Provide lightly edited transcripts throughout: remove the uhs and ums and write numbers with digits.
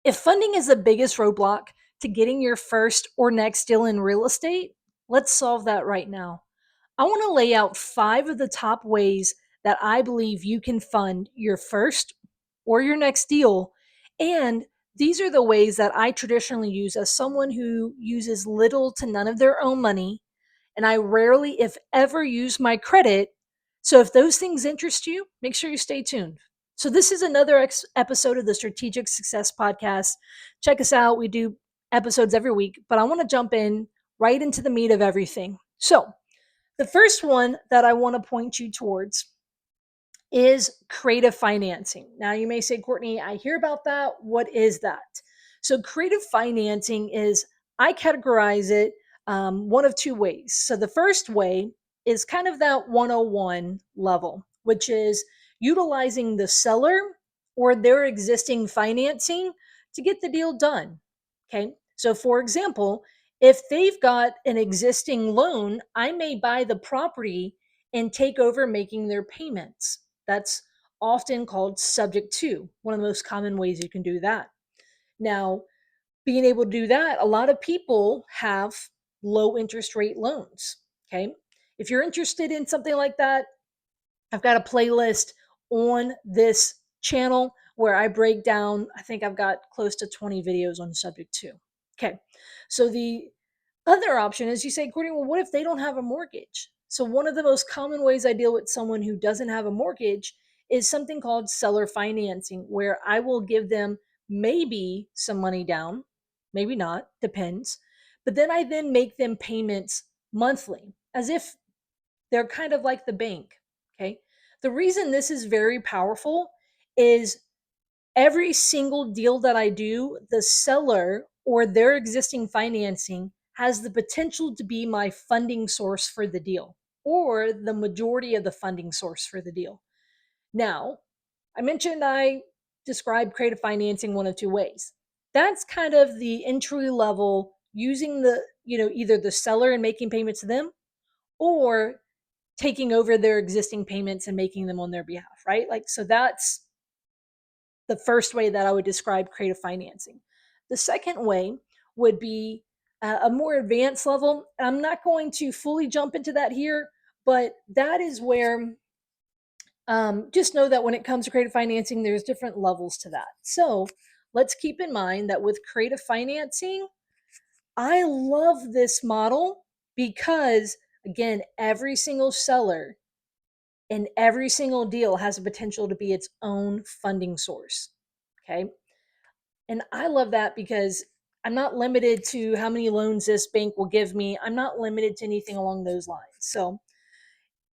If funding is the biggest roadblock to getting your first or next deal in real estate, let's solve that right now. I want to lay out 5 of the top ways that I believe you can fund your first or your next deal. And these are the ways that I traditionally use as someone who uses little to none of their own money. And I rarely, if ever, use my credit. So if those things interest you, make sure you stay tuned. So, this is another episode of the Strategic Success Podcast. Check us out. We do episodes every week, but I want to jump in right into the meat of everything. So, the first one that I want to point you towards is creative financing. Now, you may say, Courtney, I hear about that. What is that? So, creative financing is, I categorize it one of 2 ways. So, the first way is kind of that 101 level, which is utilizing the seller or their existing financing to get the deal done. Okay. So, for example, if they've got an existing loan, I may buy the property and take over making their payments. That's often called subject to, one of the most common ways you can do that. Now, being able to do that, a lot of people have low interest rate loans. Okay. If you're interested in something like that, I've got a playlist on this channel where I break down, I think I've got close to 20 videos on subject to. Okay. So the other option is, you say, Courtney, well, what if they don't have a mortgage? So, one of the most common ways I deal with someone who doesn't have a mortgage is something called seller financing, where I will give them maybe some money down, maybe not, depends. But then I then make them payments monthly as if they're kind of like the bank. Okay. The reason this is very powerful is every single deal that I do, the seller or their existing financing has the potential to be my funding source for the deal, or the majority of the funding source for the deal. Now, I mentioned I describe creative financing one of 2 ways. That's kind of the entry level, using the, either the seller and making payments to them, or taking over their existing payments and making them on their behalf, right? Like, so that's the first way that I would describe creative financing. The second way would be a more advanced level. I'm not going to fully jump into that here, but that is where, just know that when it comes to creative financing, there's different levels to that. So let's keep in mind that with creative financing, I love this model because, again, every single seller and every single deal has a potential to be its own funding source. Okay. And I love that because I'm not limited to how many loans this bank will give me. I'm not limited to anything along those lines. So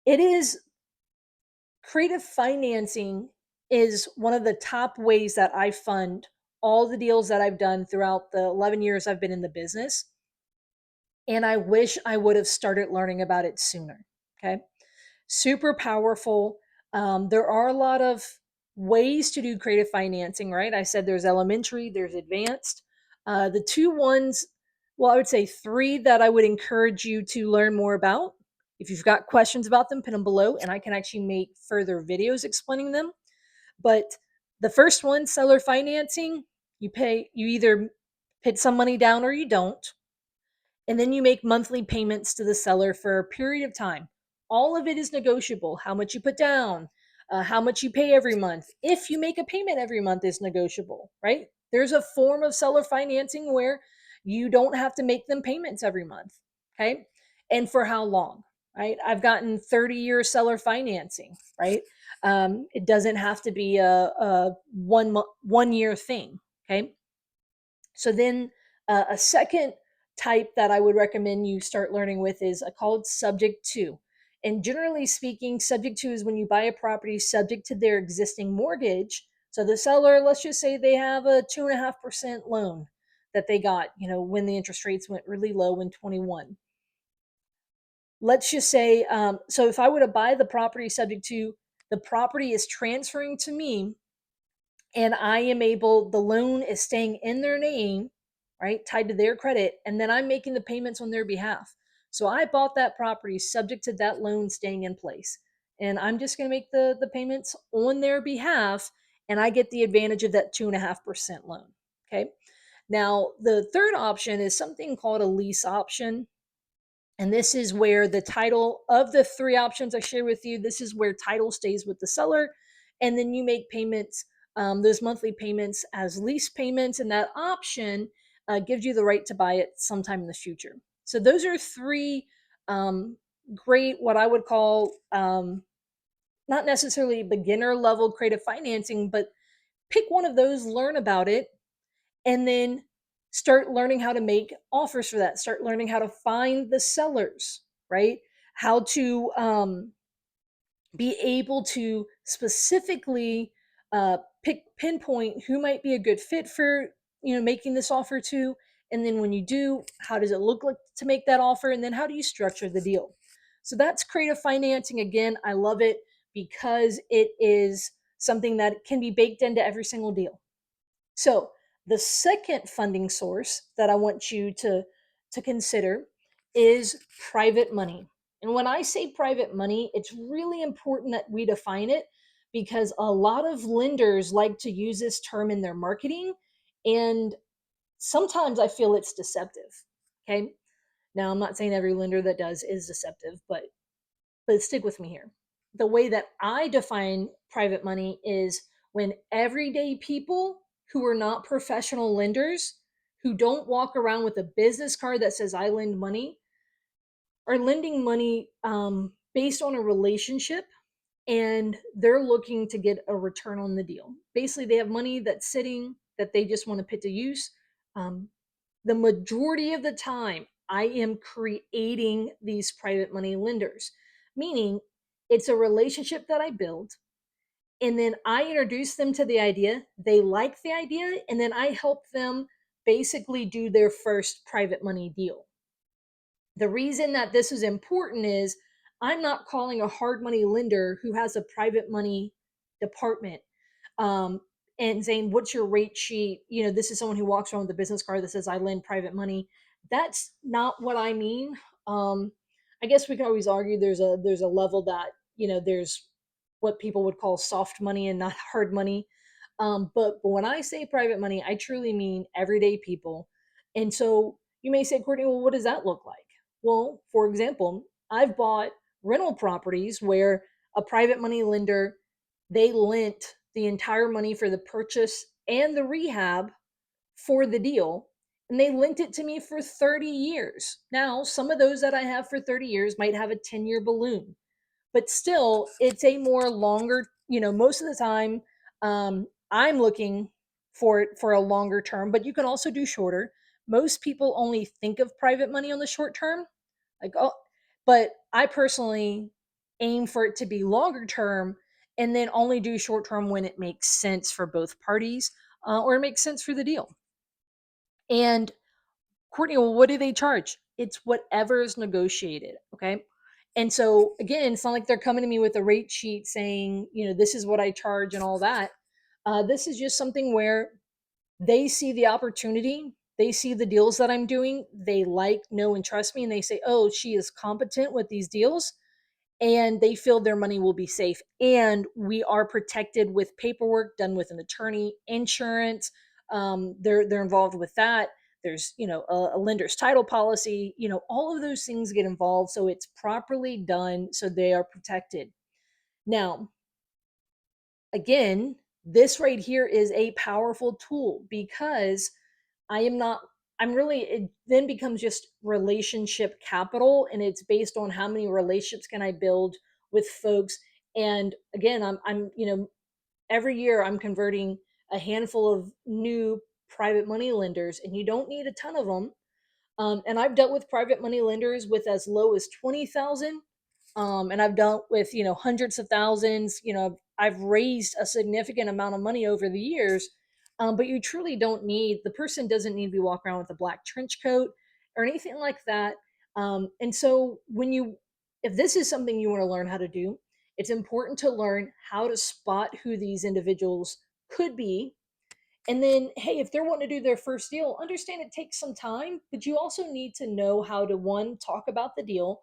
it is, creative financing is one of the top ways that I fund all the deals that I've done throughout the 11 years I've been in the business. And I wish I would have started learning about it sooner. Okay. Super powerful. There are a lot of ways to do creative financing, right? I said there's elementary, there's advanced. The 2 ones, well, I would say 3 that I would encourage you to learn more about. If you've got questions about them, put them below, and I can actually make further videos explaining them. But the first one, seller financing, you either put some money down or you don't, and then you make monthly payments to the seller for a period of time. All of it is negotiable. How much you put down, how much you pay every month. If you make a payment every month is negotiable, right? There's a form of seller financing where you don't have to make them payments every month. Okay. And for how long, right? I've gotten 30-year seller financing, right? It doesn't have to be a 1 year thing. Okay. So then, a second type that I would recommend you start learning with is called subject to. And generally speaking, subject to is when you buy a property subject to their existing mortgage. So the seller, let's just say they have a 2.5% loan that they got, when the interest rates went really low in 21. Let's just say, so if I were to buy the property subject to, the property is transferring to me, and I am able, the loan is staying in their name, right, tied to their credit, and then I'm making the payments on their behalf. So I bought that property subject to that loan staying in place, and I'm just going to make the payments on their behalf, and I get the advantage of that 2.5% loan. Okay. Now, the third option is something called a lease option. And this is where the title of the three options I share with you, this is where title stays with the seller. And then you make payments, those monthly payments as lease payments. And that option gives you the right to buy it sometime in the future. So those are three um, great, what I would call not necessarily beginner level creative financing, but pick one of those, learn about it, and then start learning how to make offers for that. Start learning how to find the sellers, right? How to be able to specifically pinpoint who might be a good fit for making this offer to, and then when you do, how does it look like to make that offer, and then how do you structure the deal? So that's creative financing. Again, I love it because it is something that can be baked into every single deal. So, the second funding source that I want you to consider is private money. And when I say private money, it's really important that we define it because a lot of lenders like to use this term in their marketing, and sometimes I feel it's deceptive. Okay? Now, I'm not saying every lender that does is deceptive, but stick with me here. The way that I define private money is when everyday people who are not professional lenders, who don't walk around with a business card that says I lend money, are lending money based on a relationship, and they're looking to get a return on the deal. Basically, they have money that's sitting that they just want to put to use. Um, the majority of the time, I am creating these private money lenders, meaning it's a relationship that I build, and then I introduce them to the idea. They like the idea, and then I help them basically do their first private money deal. The reason that this is important is I'm not calling a hard money lender who has a private money department um, and saying, "What's your rate sheet?" This is someone who walks around with a business card that says, "I lend private money." That's not what I mean. I guess we can always argue there's a level that there's what people would call soft money and not hard money. But when I say private money, I truly mean everyday people. And so you may say, Courtney, well, what does that look like? Well, for example, I've bought rental properties where a private money lender, they lent the entire money for the purchase and the rehab for the deal, and they lent it to me for 30 years. Now, some of those that I have for 30 years might have a 10-year balloon, but still it's a more longer, most of the time I'm looking for it for a longer term, but you can also do shorter. Most people only think of private money on the short term, like, oh, but I personally aim for it to be longer term, and then only do short term when it makes sense for both parties, or it makes sense for the deal. And Courtney, well, what do they charge? It's whatever is negotiated. Okay. And so again, it's not like they're coming to me with a rate sheet saying, this is what I charge and all that. This is just something where they see the opportunity, they see the deals that I'm doing, they like, know, and trust me, and they say, oh, she is competent with these deals, and they feel their money will be safe. And we are protected with paperwork done with an attorney, insurance. They're involved with that. There's a lender's title policy. All of those things get involved, so it's properly done, so they are protected. Now, again, this right here is a powerful tool because I am not. I'm really. It then becomes just relationship capital, and it's based on how many relationships can I build with folks. And again, I'm every year I'm converting a handful of new private money lenders, and you don't need a ton of them. And I've dealt with private money lenders with as low as 20,000, and I've dealt with hundreds of thousands. I've raised a significant amount of money over the years, but you truly don't need, the person doesn't need to be walking around with a black trench coat or anything like that. And so if this is something you want to learn how to do, it's important to learn how to spot who these individuals could be. And then, hey, if they're wanting to do their first deal, understand it takes some time, but you also need to know how to, one, talk about the deal.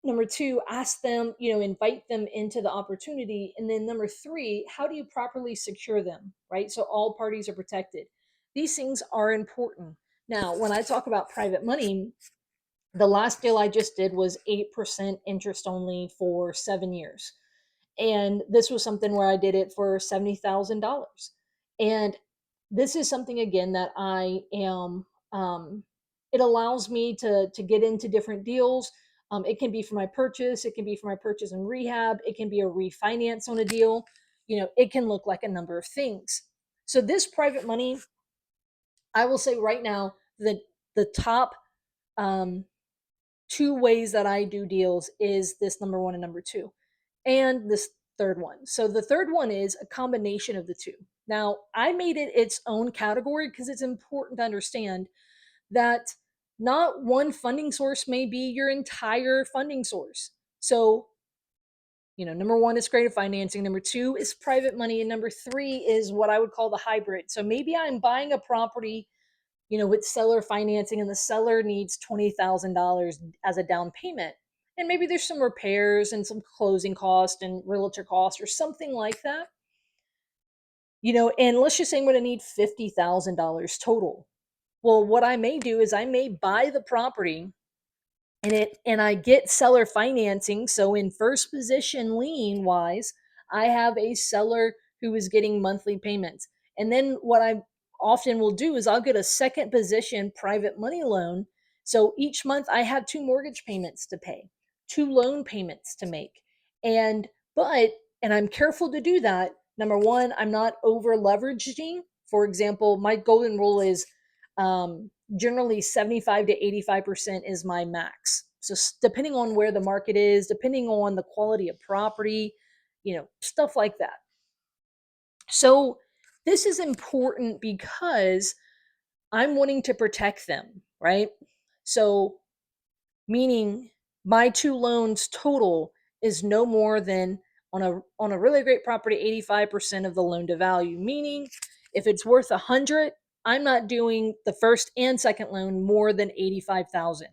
Number two, ask them, invite them into the opportunity. And then number three, how do you properly secure them, right? So all parties are protected. These things are important. Now, when I talk about private money, the last deal I just did was 8% interest only for 7 years. And this was something where I did it for $70,000. And this is something again that I am it allows me to get into different deals. It can be for my purchase, it can be for my purchase and rehab, it can be a refinance on a deal. It can look like a number of things. So this private money, I will say right now that the top um, two ways that I do deals is this number one and number two, and this third one. So the third one is a combination of the two. Now, I made it its own category because it's important to understand that not one funding source may be your entire funding source. So, number one is creative financing, number two is private money, and number three is what I would call the hybrid. So maybe I'm buying a property with seller financing, and the seller needs $20,000 as a down payment. And maybe there's some repairs and some closing cost and realtor cost or something like that. And let's just say I'm going to need $50,000 total. Well, what I may do is I may buy the property and I get seller financing. So in first position lien wise, I have a seller who is getting monthly payments. And then what I often will do is I'll get a second position private money loan. So each month I have two mortgage payments to pay, two loan payments to make. And but and I'm careful to do that. Number one, I'm not over leveraging. For example, my golden rule is generally 75 to 85% is my max. So depending on where the market is, depending on the quality of property, stuff like that. So this is important because I'm wanting to protect them, right? So meaning my two loans total is no more than on a really great property 85% of the loan to value, meaning if it's worth 100, I'm not doing the first and second loan more than 85,000.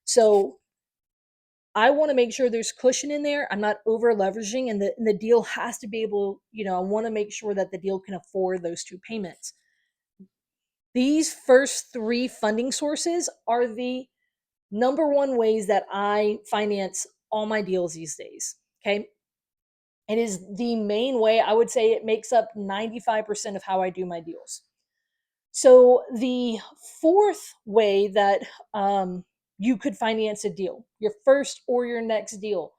So I want to make sure there's cushion in there. I'm not over leveraging, and the deal has to be able, I want to make sure that the deal can afford those two payments. These first three funding sources are the number one ways that I finance all my deals these days. Okay. It is the main way. I would say it makes up 95% of how I do my deals. So the fourth way that you could finance a deal, your first or your next deal,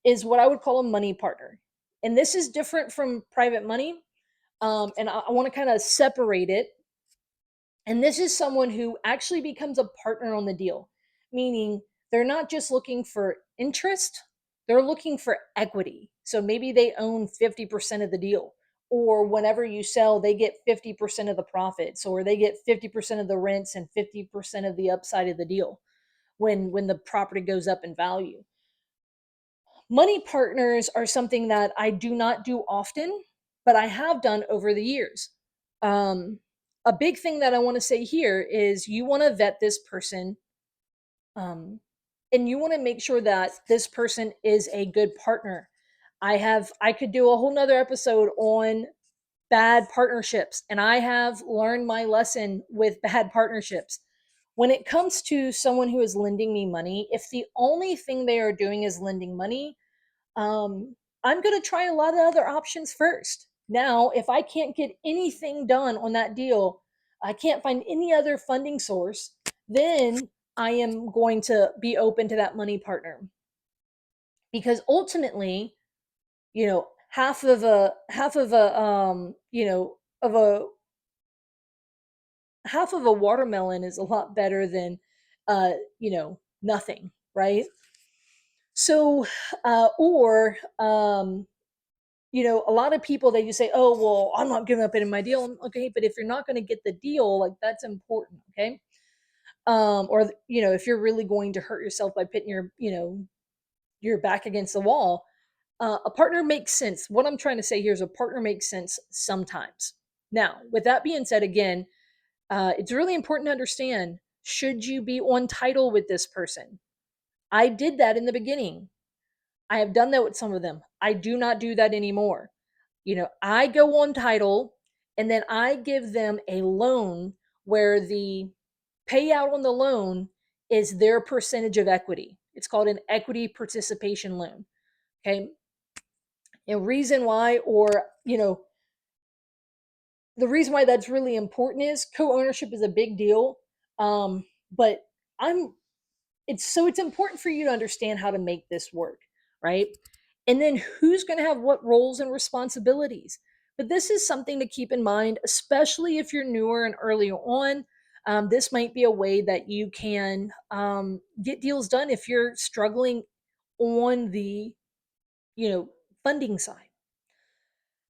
is what I would call a money partner. And this is different from private money. And I want to kind of separate it. And this is someone who actually becomes a partner on the deal, meaning they're not just looking for interest, they're looking for equity. So maybe they own 50% of the deal, or whenever you sell, they get 50% of the profits, or they get 50% of the rents and 50% of the upside of the deal when the property goes up in value. Money partners are something that I do not do often, but I have done over the years. Um, a big thing that I want to say here is you want to vet this person, um, and you want to make sure that this person is a good partner. I could do a whole nother episode on bad partnerships, and I have learned my lesson with bad partnerships. When it comes to someone who is lending me money, if the only thing they are doing is lending money, um, I'm going to try a lot of other options first. Now, if I can't get anything done on that deal, I can't find any other funding source, then I am going to be open to that money partner. Because ultimately, of a half of a watermelon is a lot better than nothing, right? So or a lot of people, they just say, "Oh, well, I'm not giving up any of my deal." Okay, but if you're not going to get the deal, like, that's important. Okay. Or if you're really going to hurt yourself by putting your back against the wall, a partner makes sense. What I'm trying to say here is a partner makes sense sometimes. Now, with that being said, again, it's really important to understand, should you be on title with this person? I did that in the beginning. I have done that with some of them. I do not do that anymore. I go on title, and then I give them a loan where the payout on the loan is their percentage of equity. It's called an equity participation loan. Okay. And reason why, or, the reason why that's really important is co-ownership is a big deal. But I'm it's important for you to understand how to make this work, right? And then who's going to have what roles and responsibilities. But this is something to keep in mind, especially if you're newer and earlier on. This might be a way that you can get deals done if you're struggling on the you know funding side.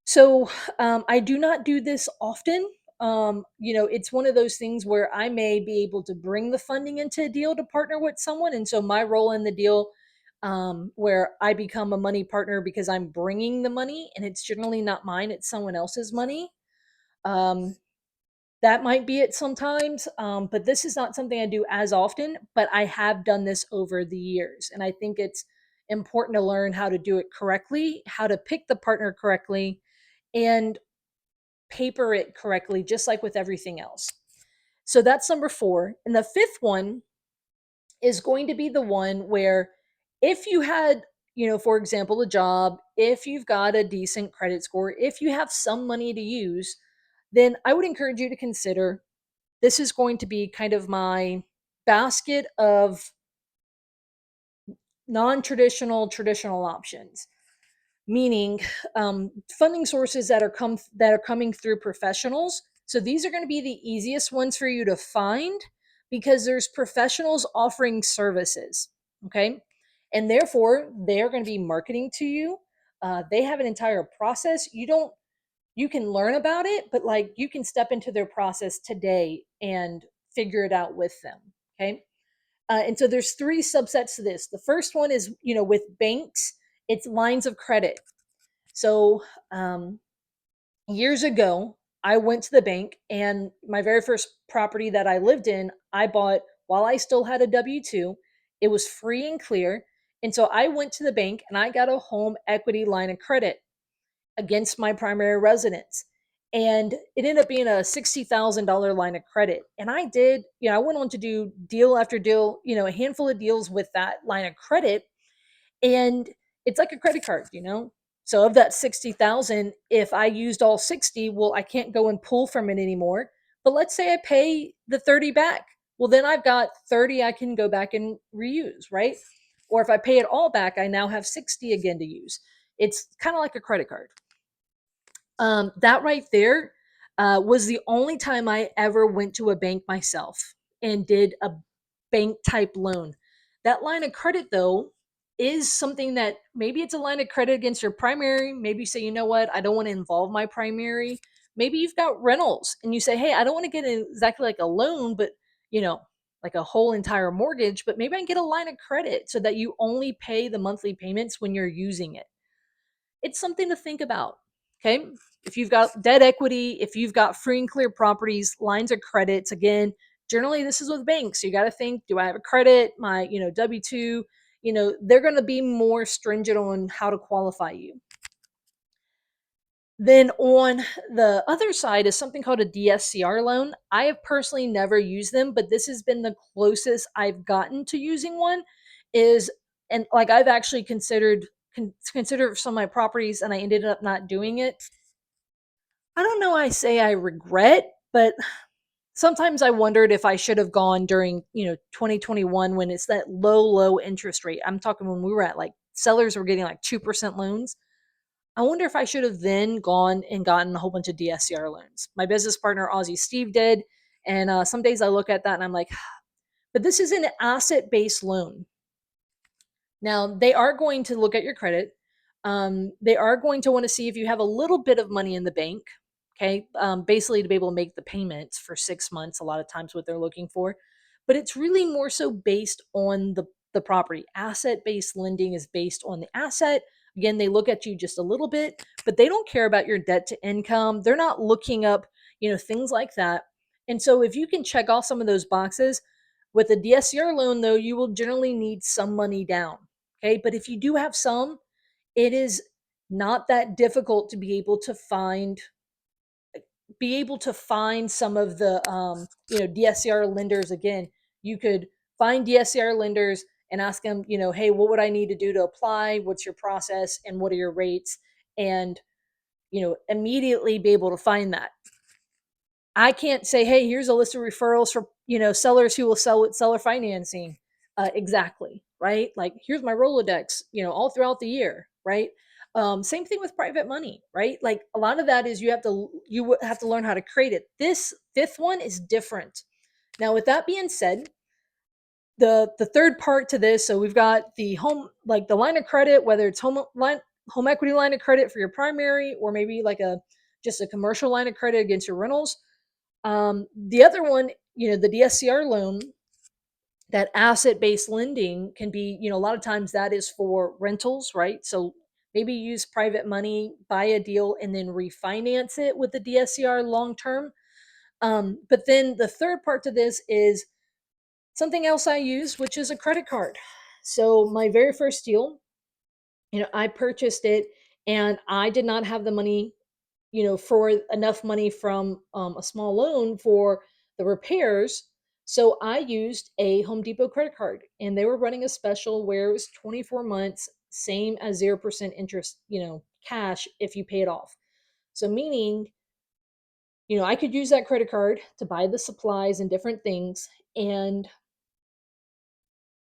So I do not do this often. It's one of those things where I may be able to bring the funding into a deal to partner with someone. And so my role in the deal, where I become a money partner because I'm bringing the money and it's generally not mine, it's someone else's money. Um, that might be it sometimes, but this is not something I do as often, but I have done this over the years. And I think it's important to learn how to do it correctly, how to pick the partner correctly, and paper it correctly, just like with everything else. So that's number four. And the fifth one is going to be the one where if you had, for example, a job, if you've got a decent credit score, if you have some money to use, then I would encourage you to consider this is going to be kind of my basket of non-traditional traditional options, meaning funding sources that are coming through professionals. So these are going to be the easiest ones for you to find because there's professionals offering services. Okay, and therefore they are going to be marketing to you. They have an entire process. You can learn about it, but like you can step into their process today and figure it out with them. Okay. And so there's three subsets to this. The first one is, with banks, it's lines of credit. So years ago, I went to the bank, and my very first property that I lived in, I bought while I still had a W 2. It was free and clear. And so I went to the bank and I got a home equity line of credit against my primary residence. And it ended up being a $60,000 line of credit. And I went on to do deal after deal, a handful of deals with that line of credit. And it's like a credit card. So of that 60,000, if I used all 60, well, I can't go and pull from it anymore. But let's say I pay the 30 back. Well, then I've got 30 I can go back and reuse, right? Or if I pay it all back, I now have 60 again to use. It's kind of like a credit card. That right there was the only time I ever went to a bank myself and did a bank type loan. That line of credit, though, is something that maybe it's a line of credit against your primary. Maybe you say, you know what, I don't want to involve my primary. Maybe you've got rentals and you say, hey, I don't want to get exactly like a loan, but, you know, like a whole entire mortgage, but maybe I can get a line of credit so that you only pay the monthly payments when you're using it. It's something to think about. Okay. If you've got debt equity, if you've got free and clear properties, lines of credits, again, generally this is with banks. You got to think, do I have a credit? My, W 2, they're going to be more stringent on how to qualify you. Then on the other side is something called a DSCR loan. I have personally never used them, but this has been the closest I've gotten to using one. Is and like I've actually considered some of my properties, and I ended up not doing it. I don't know. I say I regret, but sometimes I wondered if I should have gone during 2021 when it's that low interest rate. I'm talking when we were at like sellers were getting like 2% loans. I wonder if I should have then gone and gotten a whole bunch of DSCR loans. My business partner, Aussie Steve, did. And some days I look at that and I'm like, but this is an asset based loan. Now, they are going to look at your credit. They are going to want to see if you have a little bit of money in the bank. Okay. Basically, to be able to make the payments for 6 months, a lot of times what they're looking for. But it's really more so based on the property. Asset based lending is based on the asset. Again, they look at you just a little bit, but they don't care about your debt to income. They're not looking up, things like that. And so if you can check off some of those boxes, with a DSCR loan, though, you will generally need some money down. Okay. But if you do have some, it is not that difficult to be able to find be able to find some of the DSCR lenders again. You could find DSCR lenders and ask them, hey, what would I need to do to apply? What's your process and what are your rates? And immediately be able to find that. I can't say, hey, here's a list of referrals for sellers who will sell with seller financing. Exactly, right? Like here's my Rolodex, all throughout the year, right? Same thing with private money, right? Like a lot of that is you have to learn how to create it. This fifth one is different. Now, with that being said, the third part to this, so we've got the home, like the line of credit, whether it's home equity line of credit for your primary, or maybe like a just a commercial line of credit against your rentals. The other one, the DSCR loan, that asset based lending can be, a lot of times that is for rentals, right? So maybe use private money, buy a deal, and then refinance it with the DSCR long term. But then the third part to this is something else I use, which is a credit card. So my very first deal, I purchased it and I did not have the money, for enough money from a small loan for the repairs. So I used a Home Depot credit card and they were running a special where it was 24 months, same as 0% interest, cash if you pay it off. So meaning, I could use that credit card to buy the supplies and different things. And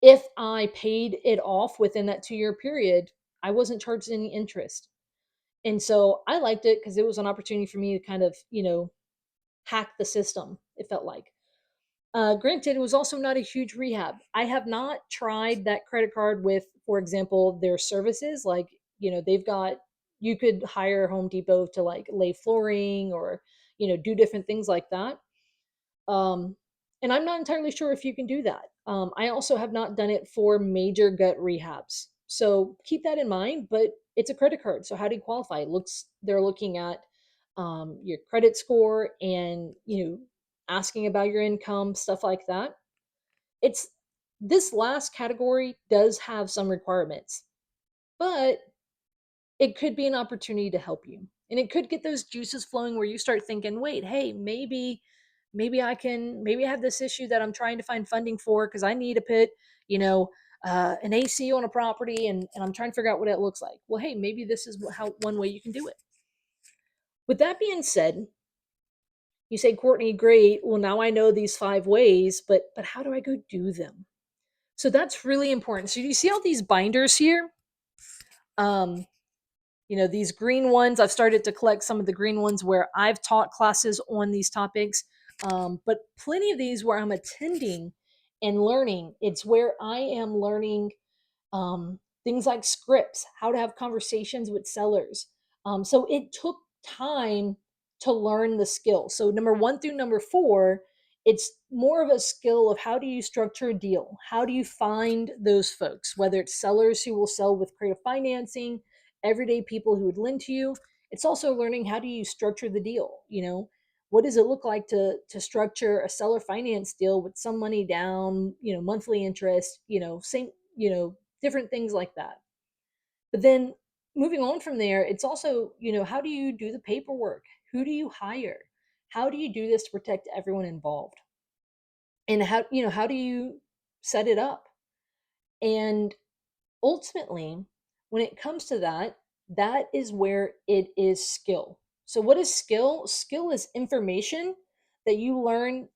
if I paid it off within that 2-year period, I wasn't charged any interest. And so I liked it because it was an opportunity for me to kind of, hack the system, it felt like. Granted, it was also not a huge rehab. I have not tried that credit card with, for example, their services. Like, they've got, you could hire Home Depot to like lay flooring or, do different things like that. Um, and I'm not entirely sure if you can do that. I also have not done it for major gut rehabs. So keep that in mind, but it's a credit card. So how do you qualify? They're looking at your credit score and, asking about your income, stuff like that. It's This last category does have some requirements, but it could be an opportunity to help you. And it could get those juices flowing where you start thinking, wait, hey, maybe I have this issue that I'm trying to find funding for because I need to put, you know, an AC on a property and I'm trying to figure out what it looks like. Well, hey, maybe this is how one way you can do it. With that being said, you say, Courtney, great. Well, now I know these 5 ways, but how do I go do them? So that's really important. So you see all these binders here? Um, these green ones, I've started to collect some of the green ones where I've taught classes on these topics, but plenty of these where I'm attending and learning. It's where I am learning things like scripts, how to have conversations with sellers. So it took time to learn the skill. So number 1 through number 4, it's more of a skill of how do you structure a deal? How do you find those folks, whether it's sellers who will sell with creative financing, everyday people who would lend to you. It's also learning how do you structure the deal, what does it look like to structure a seller finance deal with some money down, monthly interest, same, different things like that. But then moving on from there, it's also, how do you do the paperwork? Who do you hire? How do you do this to protect everyone involved? And how do you set it up? And ultimately, when it comes to that, that is where it is skill. So what is skill? Skill is information that you learn,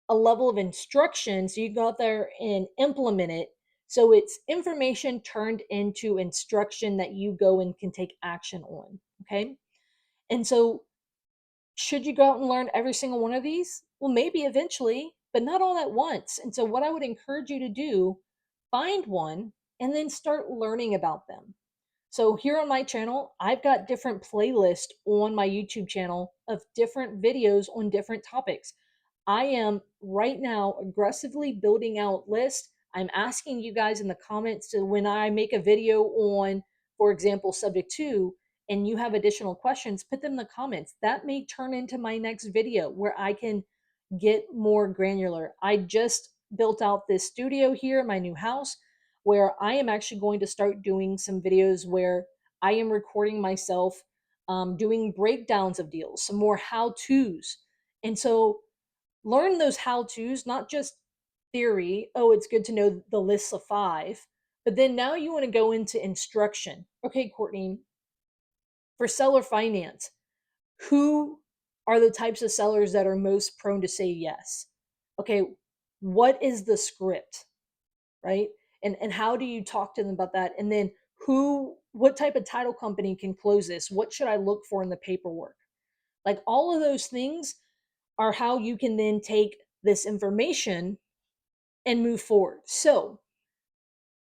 a level of instruction so you go out there and implement it. So it's information turned into instruction that you go and can take action on. Okay. And so should you go out and learn every single one of these? Well, maybe eventually, but not all at once. And so what I would encourage you to do, find one and then start learning about them. So here on my channel, I've got different playlists on my YouTube channel of different videos on different topics. I am right now aggressively building out lists. I'm asking you guys in the comments to, when I make a video on, for example, subject 2, and you have additional questions, put them in the comments. That may turn into my next video where I can get more granular. I just built out this studio here in my new house where I am actually going to start doing some videos where I am recording myself doing breakdowns of deals, some more how to's. And so learn those how to's, not just theory. Oh, it's good to know the lists of five. But then now you want to go into instruction. Okay, Courtney, for seller finance, who are the types of sellers that are most prone to say yes? Okay, what is the script, right? And how do you talk to them about that? And then what type of title company can close this? What should I look for in the paperwork? Like all of those things are how you can then take this information and move forward. So,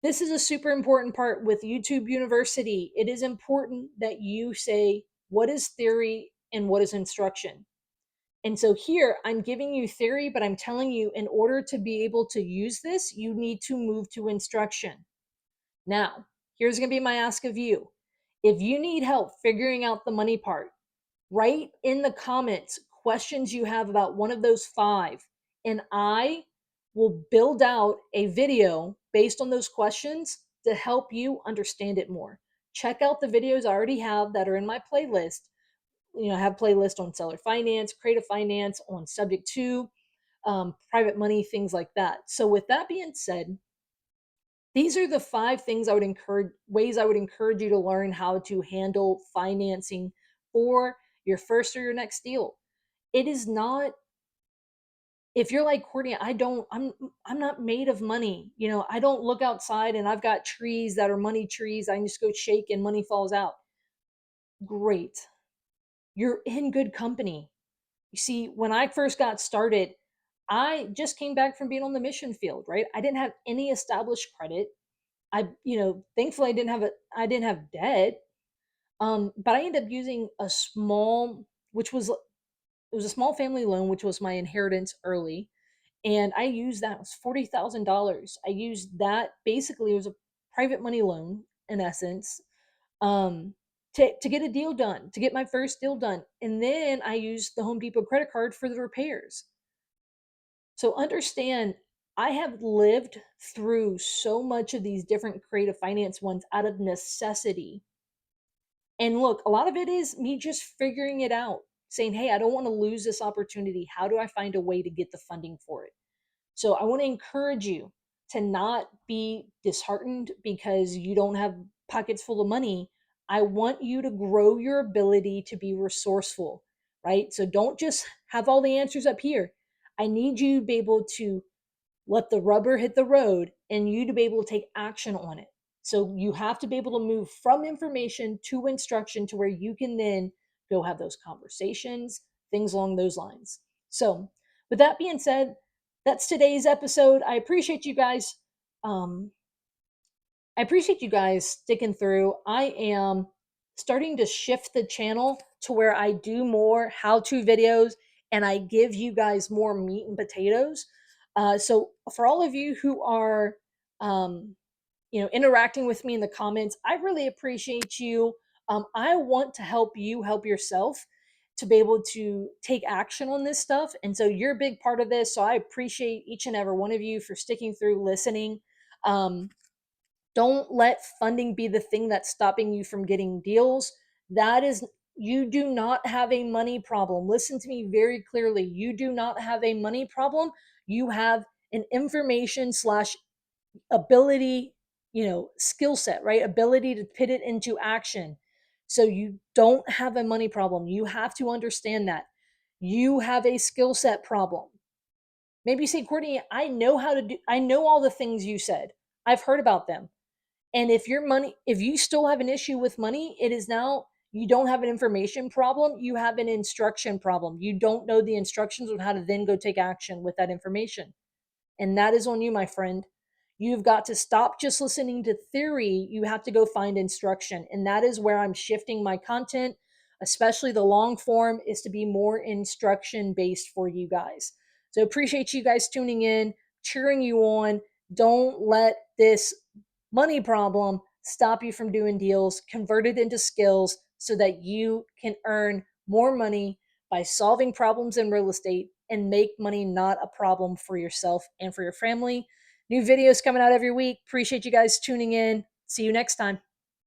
this is a super important part with YouTube University. It is important that you say what is theory and what is instruction. And so here I'm giving you theory, but I'm telling you in order to be able to use this, you need to move to instruction. Now, here's going to be my ask of you. If you need help figuring out the money part, write in the comments questions you have about one of those five, and I will build out a video based on those questions to help you understand it more. Check out the videos I already have that are in my playlist. You know, I have playlist on seller finance, creative finance, on subject to private money, things like that. So with that being said, these are the five things I would encourage ways I would encourage you to learn how to handle financing for your first or your next deal. It is not, if you're like Courtney, I'm not made of money. You know, I don't look outside and I've got trees that are money trees. I can just go shake and money falls out. Great. You're in good company. You see, when I first got started, I just came back from being on the mission field, right? I didn't have any established credit. Thankfully I didn't have debt. But I ended up using a small, which was it was a small family loan, which was my inheritance early. And I used that, it was $40,000. I used that, basically it was a private money loan in essence, um, to get a deal done, to get my first deal done. And then I used the Home Depot credit card for the repairs. So understand, I have lived through so much of these different creative finance ones out of necessity. And look, a lot of it is me just figuring it out, saying, hey, I don't want to lose this opportunity. How do I find a way to get the funding for it? So I want to encourage you to not be disheartened because you don't have pockets full of money. I want you to grow your ability to be resourceful, right? So don't just have all the answers up here. I need you to be able to let the rubber hit the road and you to be able to take action on it. So you have to be able to move from information to instruction to where you can then go have those conversations, things along those lines. So, with that being said, that's today's episode. Um, I appreciate you guys sticking through. I am starting to shift the channel to where I do more how-to videos and I give you guys more meat and potatoes. So for all of you who are, um, interacting with me in the comments, I really appreciate you. I want to help you help yourself to be able to take action on this stuff. And so you're a big part of this. So I appreciate each and every one of you for sticking through, listening. Um, don't let funding be the thing that's stopping you from getting deals. That is, you do not have a money problem. Listen to me very clearly. You do not have a money problem. You have an information slash ability, skill set, right? Ability to put it into action. So you don't have a money problem. You have to understand that. You have a skill set problem. Maybe you say, Courtney, I know all the things you said. I've heard about them. And if you still have an issue with money, it is now, you don't have an information problem, you have an instruction problem. You don't know the instructions on how to then go take action with that information. And that is on you, my friend. You've got to stop just listening to theory. You have to go find instruction. And that is where I'm shifting my content, especially the long form, is to be more instruction based for you guys. So appreciate you guys tuning in, cheering you on. Don't let this money problem stop you from doing deals. Convert it into skills so that you can earn more money by solving problems in real estate and make money not a problem for yourself and for your family. New videos coming out every week. Appreciate you guys tuning in. See you next time.